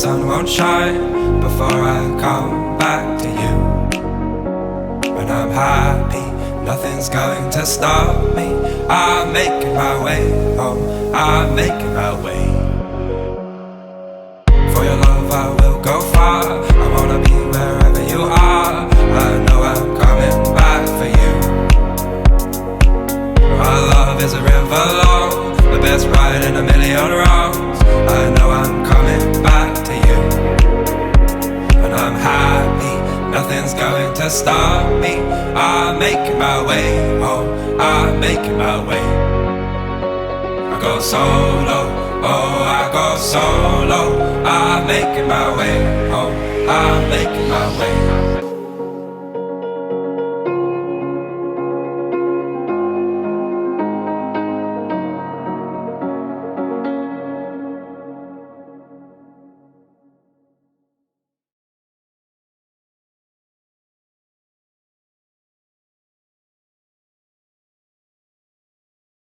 sun won't shine before I come back to you. When I'm happy, nothing's going to stop me. I'm making my way home, I'm making my way. For your love I will go far, I wanna be wherever you are. I know I'm coming back for you. Our love is a river long, the best ride in a million wrongs. I know I'm coming back to you. When I'm happy, nothing's going to stop me. I'm making my way home, I'm making my way. I go solo, oh I go solo. I'm making my way home, I'm making my way.